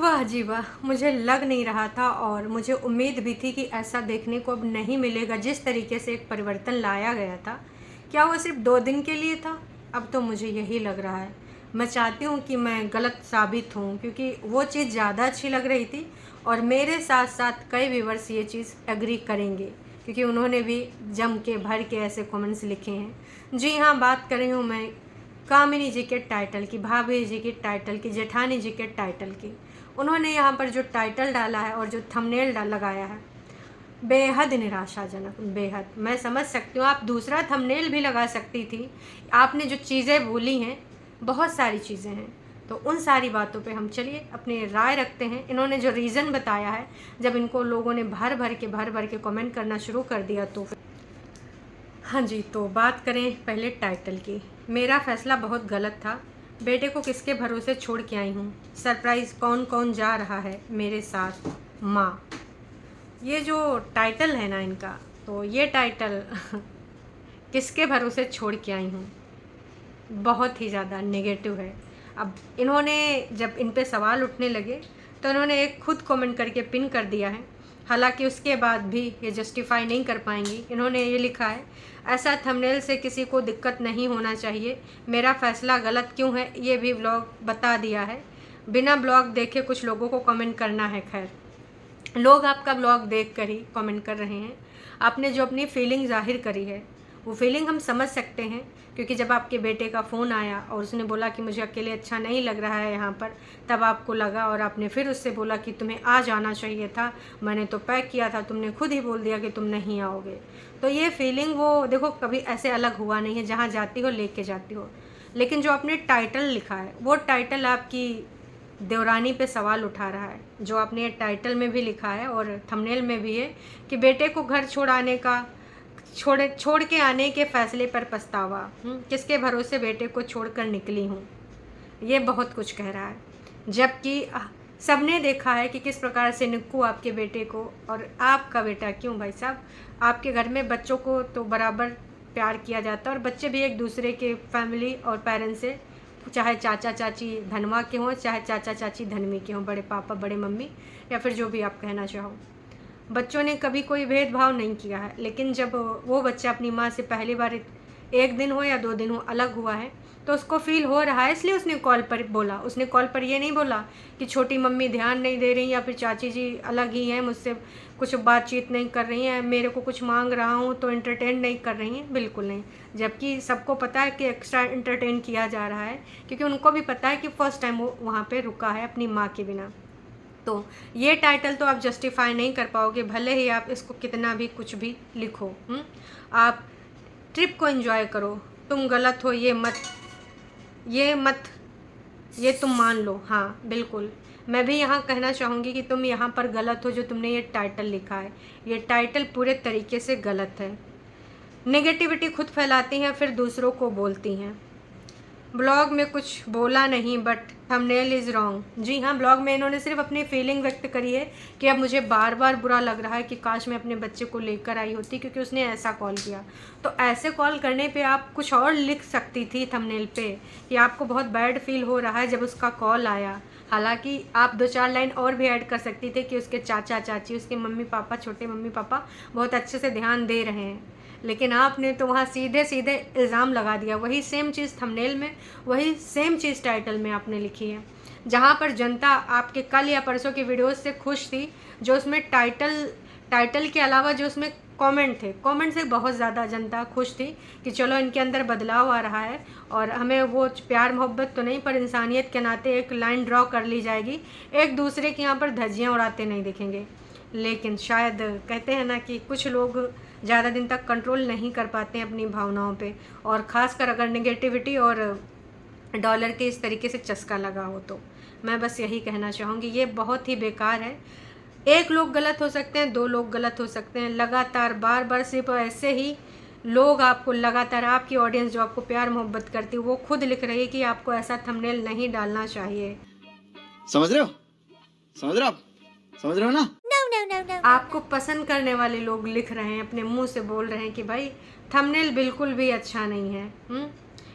वाह जी वाह! मुझे लग नहीं रहा था और मुझे उम्मीद भी थी कि ऐसा देखने को अब नहीं मिलेगा जिस तरीके से एक परिवर्तन लाया गया था। क्या वो सिर्फ़ 2 दिन के लिए था? अब तो मुझे यही लग रहा है। मैं चाहती हूँ कि मैं गलत साबित हूँ क्योंकि वो चीज़ ज़्यादा अच्छी लग रही थी और मेरे साथ-साथ कई व्यूअर्स ये चीज़ एग्री करेंगे क्योंकि उन्होंने भी जम के भर के ऐसे कमेंट्स लिखे हैं। जी हाँ, बात कर रही हूँ मैं कामिनी जी के टाइटल की, भाभी जी की टाइटल की, जेठानी जी के टाइटल की। उन्होंने यहाँ पर जो टाइटल डाला है और जो थंबनेल लगाया है, बेहद निराशाजनक, बेहद। मैं समझ सकती हूँ आप दूसरा थंबनेल भी लगा सकती थी। आपने जो चीज़ें बोली हैं, बहुत सारी चीज़ें हैं, तो उन सारी बातों पे हम चलिए अपनी राय रखते हैं। इन्होंने जो रीज़न बताया है, जब इनको लोगों ने भर भर के कमेंट करना शुरू कर दिया तो हाँ जी, तो बात करें पहले टाइटल की। मेरा फ़ैसला बहुत गलत था। बेटे को किसके भरोसे छोड़ के आई हूँ। सरप्राइज़ कौन-कौन जा रहा है मेरे साथ? माँ। ये जो टाइटल है ना इनका, तो ये टाइटल किसके भरोसे छोड़ के आई हूँ, बहुत ही ज़्यादा नेगेटिव है। अब इन्होंने जब इन पे सवाल उठने लगे, तो इन्होंने एक खुद कमेंट करके पिन कर दिया है। हालाँकि उसके बाद भी ये जस्टिफ़ाई नहीं कर पाएँगी। इन्होंने ये लिखा है, ऐसा थंबनेल से किसी को दिक्कत नहीं होना चाहिए। मेरा फ़ैसला गलत क्यों है, ये भी ब्लॉग बता दिया है। बिना ब्लॉग देखे कुछ लोगों को कमेंट करना है। खैर, लोग आपका ब्लॉग देख कर ही कमेंट कर रहे हैं। आपने जो अपनी फीलिंग ज़ाहिर करी है, वो फीलिंग हम समझ सकते हैं क्योंकि जब आपके बेटे का फ़ोन आया और उसने बोला कि मुझे अकेले अच्छा नहीं लग रहा है यहाँ पर, तब आपको लगा और आपने फिर उससे बोला कि तुम्हें आ जाना चाहिए था, मैंने तो पैक किया था, तुमने खुद ही बोल दिया कि तुम नहीं आओगे। तो ये फीलिंग वो देखो कभी ऐसे अलग हुआ नहीं है, जहाँ जाती हो लेके जाती हो। लेकिन जो आपने टाइटल लिखा है, वो टाइटल आपकी देवरानी पे सवाल उठा रहा है। जो आपने टाइटल में भी लिखा है और थंबनेल में भी है कि बेटे को घर छोड़ के आने के फ़ैसले पर पछतावा। किसके भरोसे बेटे को छोड़कर निकली हूँ। ये बहुत कुछ कह रहा है। जबकि सबने देखा है कि किस प्रकार से निक्कू आपके बेटे को, और आपका बेटा क्यों भाई साहब, आपके घर में बच्चों को तो बराबर प्यार किया जाता है और बच्चे भी एक दूसरे के फैमिली और पेरेंट्स से, चाहे चाचा चाची धनवा के हों, चाहे चाचा चाची धनवी के हों, बड़े पापा बड़े मम्मी या फिर जो भी आप कहना चाहो, बच्चों ने कभी कोई भेदभाव नहीं किया है। लेकिन जब वो बच्चा अपनी माँ से पहली बार 1 दिन हो या 2 दिन हो अलग हुआ है, तो उसको फ़ील हो रहा है, इसलिए उसने कॉल पर बोला। उसने कॉल पर ये नहीं बोला कि छोटी मम्मी ध्यान नहीं दे रही या फिर चाची जी अलग ही हैं, मुझसे कुछ बातचीत नहीं कर रही हैं, मेरे को कुछ माँग रहा हूँ तो एंटरटेन नहीं कर रही हैं, बिल्कुल नहीं। जबकि सबको पता है कि एक्स्ट्रा एंटरटेन किया जा रहा है क्योंकि उनको भी पता है कि फ़र्स्ट टाइम वो वहाँ पे रुका है अपनी माँ के बिना। तो ये टाइटल तो आप जस्टिफाई नहीं कर पाओगे, भले ही आप इसको कितना भी कुछ भी लिखो। आप ट्रिप को एंजॉय करो। तुम गलत हो ये मत ये तुम मान लो। हाँ बिल्कुल, मैं भी यहाँ कहना चाहूँगी कि तुम यहाँ पर गलत हो जो तुमने ये टाइटल लिखा है। ये टाइटल पूरे तरीके से गलत है। नेगेटिविटी खुद फैलाती हैं फिर दूसरों को बोलती हैं। ब्लॉग में कुछ बोला नहीं बट थंबनेल इज़ रॉन्ग। जी हाँ, ब्लॉग में इन्होंने सिर्फ अपनी फीलिंग व्यक्त करी है कि अब मुझे बार बार बुरा लग रहा है कि काश मैं अपने बच्चे को लेकर आई होती क्योंकि उसने ऐसा कॉल किया। तो ऐसे कॉल करने पे आप कुछ और लिख सकती थी थंबनेल पे कि आपको बहुत बैड फील हो रहा है जब उसका कॉल आया। हालांकि आप 2-4 लाइन और भी ऐड कर सकती थे कि उसके चाचा चाची, उसके मम्मी पापा, छोटे मम्मी पापा बहुत अच्छे से ध्यान दे रहे हैं। लेकिन आपने तो वहाँ सीधे सीधे इल्ज़ाम लगा दिया। वही सेम चीज़ थंबनेल में, वही सेम चीज़ टाइटल में आपने लिखी है। जहाँ पर जनता आपके कल या परसों की वीडियोस से खुश थी, जो उसमें टाइटल के अलावा जो उसमें कमेंट थे, कमेंट से बहुत ज़्यादा जनता खुश थी कि चलो इनके अंदर बदलाव आ रहा है और हमें वो प्यार मोहब्बत तो नहीं पर इंसानियत के नाते एक लाइन ड्रॉ कर ली जाएगी, एक दूसरे के यहाँ पर धज्जियाँ उड़ाते नहीं दिखेंगे। लेकिन शायद कहते हैं ना कि कुछ लोग ज़्यादा दिन तक कंट्रोल नहीं कर पाते हैं अपनी भावनाओं पे, और ख़ासकर अगर नेगेटिविटी और डॉलर के इस तरीके से चस्का लगा हो तो मैं बस यही कहना चाहूँगी, ये बहुत ही बेकार है। एक लोग गलत हो सकते हैं, 2 लोग गलत हो सकते हैं, लगातार बार बार सिर्फ ऐसे ही लोग आपको लगातार, आपकी ऑडियंस जो आपको प्यार मोहब्बत करती है वो खुद लिख रही है कि आपको ऐसा थंबनेल नहीं डालना चाहिए। समझ रहे हो? समझ रहे हो आप? समझ रहे हो ना? आपको पसंद करने वाले लोग लिख रहे हैं, अपने मुंह से बोल रहे हैं कि भाई थंबनेल बिल्कुल भी अच्छा नहीं है।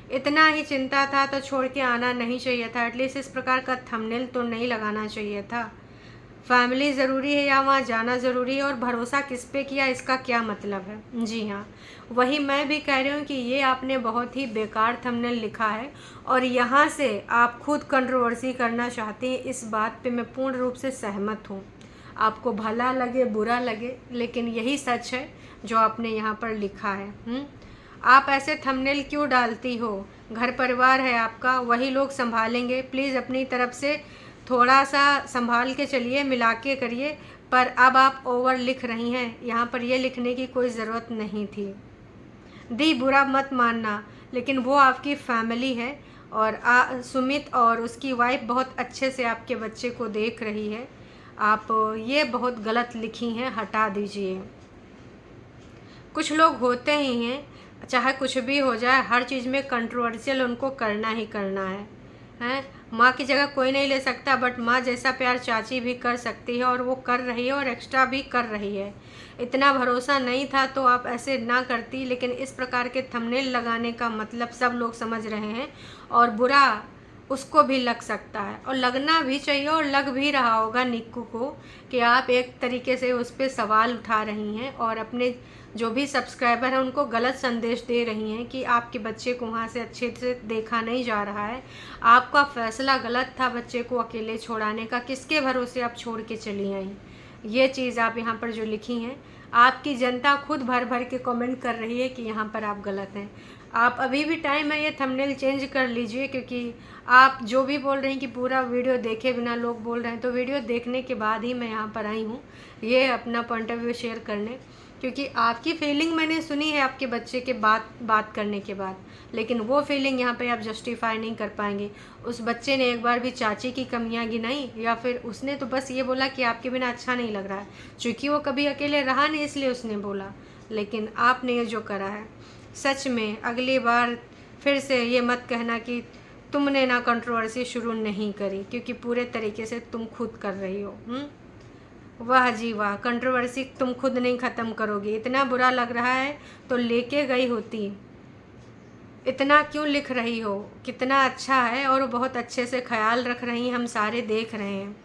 इतना ही चिंता था तो छोड़ के आना नहीं चाहिए था, एटलीस्ट इस प्रकार का थंबनेल तो नहीं लगाना चाहिए था। फैमिली ज़रूरी है या वहाँ जाना ज़रूरी है, और भरोसा किस पे किया इसका क्या मतलब है। जी हाँ, वही मैं भी कह रही हूँ कि ये आपने बहुत ही बेकार थंबनेल लिखा है, और यहाँ से आप खुद कंट्रोवर्सी करना चाहती हैं, इस बात पे मैं पूर्ण रूप से सहमत हूँ। आपको भला लगे बुरा लगे, लेकिन यही सच है जो आपने यहाँ पर लिखा है। आप ऐसे थंबनेल क्यों डालती हो? घर परिवार है आपका, वही लोग संभालेंगे। प्लीज़ अपनी तरफ से थोड़ा सा संभाल के चलिए, मिला के करिए। पर अब आप ओवर लिख रही हैं, यहाँ पर ये लिखने की कोई ज़रूरत नहीं थी। दी, बुरा मत मानना, लेकिन वो आपकी फैमिली है, और सुमित और उसकी वाइफ बहुत अच्छे से आपके बच्चे को देख रही है। आप ये बहुत गलत लिखी हैं, हटा दीजिए। कुछ लोग होते ही हैं, चाहे कुछ भी हो जाए, हर चीज़ में कंट्रोवर्शियल उनको करना ही करना है। माँ की जगह कोई नहीं ले सकता, बट माँ जैसा प्यार चाची भी कर सकती है, और वो कर रही है, और एक्स्ट्रा भी कर रही है। इतना भरोसा नहीं था तो आप ऐसे ना करती, लेकिन इस प्रकार के थंबनेल लगाने का मतलब सब लोग समझ रहे हैं, और बुरा उसको भी लग सकता है, और लगना भी चाहिए, और लग भी रहा होगा निक्कू को, कि आप एक तरीके से उस पर सवाल उठा रही हैं, और अपने जो भी सब्सक्राइबर हैं उनको गलत संदेश दे रही हैं कि आपके बच्चे को वहाँ से अच्छे से देखा नहीं जा रहा है। आपका फैसला गलत था बच्चे को अकेले छोड़ाने का, किसके भरोसे आप छोड़ के चली आई? ये चीज़ आप यहाँ पर जो लिखी हैं, आपकी जनता खुद भर भर के कमेंट कर रही है कि यहाँ पर आप गलत हैं। आप अभी भी टाइम है, ये थंबनेल चेंज कर लीजिए, क्योंकि आप जो भी बोल रही हैं कि पूरा वीडियो देखे बिना लोग बोल रहे हैं, तो वीडियो देखने के बाद ही मैं यहाँ पर आई हूँ ये अपना पॉइंट ऑफ व्यू शेयर करने, क्योंकि आपकी फीलिंग मैंने सुनी है आपके बच्चे के बात करने के बाद, लेकिन वो फीलिंग यहाँ पे आप जस्टिफाई नहीं कर पाएंगे। उस बच्चे ने एक बार भी चाची की कमियां गिनाई, या फिर उसने तो बस ये बोला कि आपके बिना अच्छा नहीं लग रहा है, क्योंकि वो कभी अकेले रहा नहीं इसलिए उसने बोला। लेकिन आपने ये जो करा है, सच में अगली बार फिर से ये मत कहना कि तुमने ना कंट्रोवर्सी शुरू नहीं करी, क्योंकि पूरे तरीके से तुम खुद कर रही हो। वाह जी वाह, कंट्रोवर्सी तुम खुद नहीं ख़त्म करोगी। इतना बुरा लग रहा है तो लेके गई होती, इतना क्यों लिख रही हो? कितना अच्छा है, और बहुत अच्छे से ख्याल रख रही हैं, हम सारे देख रहे हैं।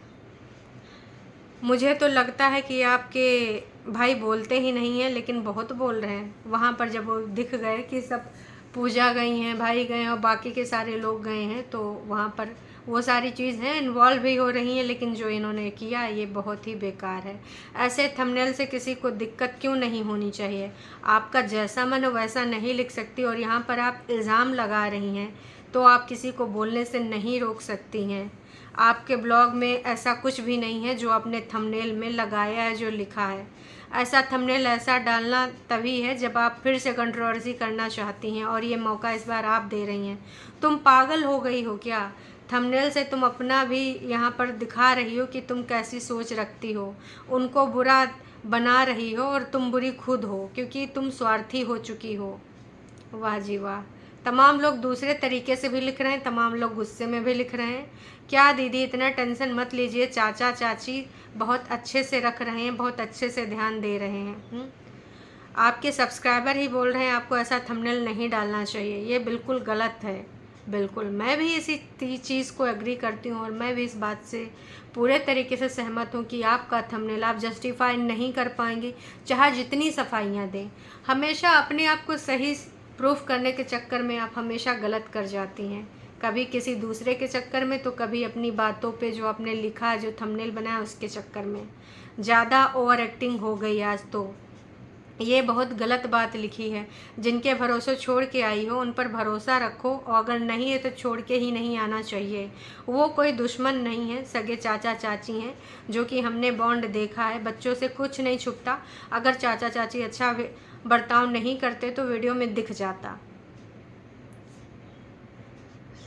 मुझे तो लगता है कि आपके भाई बोलते ही नहीं हैं, लेकिन बहुत बोल रहे हैं। वहाँ पर जब वो दिख गए कि सब पूजा गई हैं, भाई गए हैं और बाकी के सारे लोग गए हैं, तो वहाँ पर वो सारी चीज़ हैं इन्वॉल्व भी हो रही हैं, लेकिन जो इन्होंने किया ये बहुत ही बेकार है। ऐसे थंबनेल से किसी को दिक्कत क्यों नहीं होनी चाहिए? आपका जैसा मन हो वैसा नहीं लिख सकती, और यहाँ पर आप इल्ज़ाम लगा रही हैं, तो आप किसी को बोलने से नहीं रोक सकती हैं। आपके ब्लॉग में ऐसा कुछ भी नहीं है जो आपने थंबनेल में लगाया है, जो लिखा है। ऐसा थंबनेल ऐसा डालना तभी है जब आप फिर से कंट्रोवर्सी करना चाहती हैं, और ये मौका इस बार आप दे रही हैं। तुम पागल हो गई हो क्या? थंबनेल से तुम अपना भी यहाँ पर दिखा रही हो कि तुम कैसी सोच रखती हो, उनको बुरा बना रही हो, और तुम बुरी खुद हो, क्योंकि तुम स्वार्थी हो चुकी हो। वाह जी वाह, तमाम लोग दूसरे तरीके से भी लिख रहे हैं, तमाम लोग गुस्से में भी लिख रहे हैं। क्या दीदी, इतना टेंशन मत लीजिए, चाचा चाची बहुत अच्छे से रख रहे हैं, बहुत अच्छे से ध्यान दे रहे हैं। आपके सब्सक्राइबर ही बोल रहे हैं आपको ऐसा थंबनेल नहीं डालना चाहिए, ये बिल्कुल गलत है। बिल्कुल, मैं भी इसी चीज़ को एग्री करती हूँ, और मैं भी इस बात से पूरे तरीके से सहमत हूँ कि आपका थंबनेल आप जस्टिफाई नहीं कर पाएंगे, चाहे जितनी सफाइयाँ दें। हमेशा अपने आप को सही प्रूफ करने के चक्कर में आप हमेशा गलत कर जाती हैं, कभी किसी दूसरे के चक्कर में, तो कभी अपनी बातों पे जो आपने लिखा, जो थंबनेल बनाया उसके चक्कर में। ज़्यादा ओवर एक्टिंग हो गई आज तो, ये बहुत गलत बात लिखी है। जिनके भरोसे छोड़ के आई हो उन पर भरोसा रखो, और अगर नहीं है तो छोड़ के ही नहीं आना चाहिए। वो कोई दुश्मन नहीं है, सगे चाचा चाची हैं, जो कि हमने बॉन्ड देखा है, बच्चों से कुछ नहीं छुपता। अगर चाचा चाची अच्छा बर्ताव नहीं करते तो वीडियो में दिख जाता।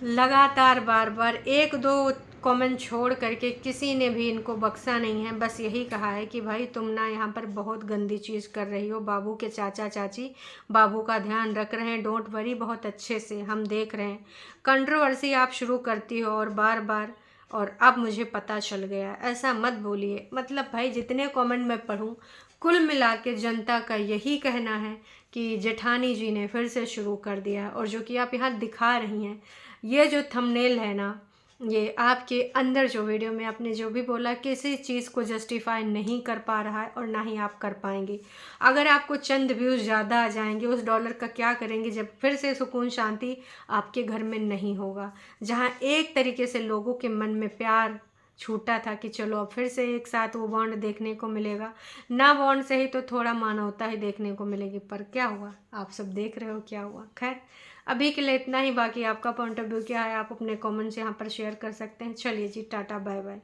लगातार बार बार एक दो कमेंट छोड़ करके किसी ने भी इनको बख्शा नहीं है। बस यही कहा है कि भाई तुम ना यहाँ पर बहुत गंदी चीज़ कर रही हो। बाबू के चाचा चाची बाबू का ध्यान रख रहे हैं, डोंट वरी, बहुत अच्छे से हम देख रहे हैं। कंट्रोवर्सी आप शुरू करती हो और बार बार, और अब मुझे पता चल गया। ऐसा मत बोलिए। मतलब भाई जितने कमेंट मैं पढ़ूं, कुल मिला के जनता का यही कहना है कि जेठानी जी ने फिर से शुरू कर दिया। और जो कि आप यहाँ दिखा रही हैं, ये जो थंबनेल है ना, ये आपके अंदर जो वीडियो में आपने जो भी बोला, किसी चीज़ को जस्टिफाई नहीं कर पा रहा है और ना ही आप कर पाएंगे। अगर आपको चंद व्यूज़ ज़्यादा आ जाएंगे, उस डॉलर का क्या करेंगे जब फिर से सुकून शांति आपके घर में नहीं होगा। जहाँ एक तरीके से लोगों के मन में प्यार छूटा था कि चलो अब फिर से एक साथ वो बॉन्ड देखने को मिलेगा, ना बॉन्ड से ही तो थोड़ा मानवता ही देखने को मिलेगी। पर क्या हुआ, आप सब देख रहे हो क्या हुआ। खैर अभी के लिए इतना ही। बाकी आपका पॉइंट ऑफ व्यू क्या है, आप अपने कमेंट्स यहाँ पर शेयर कर सकते हैं। चलिए जी, टाटा बाय बाय।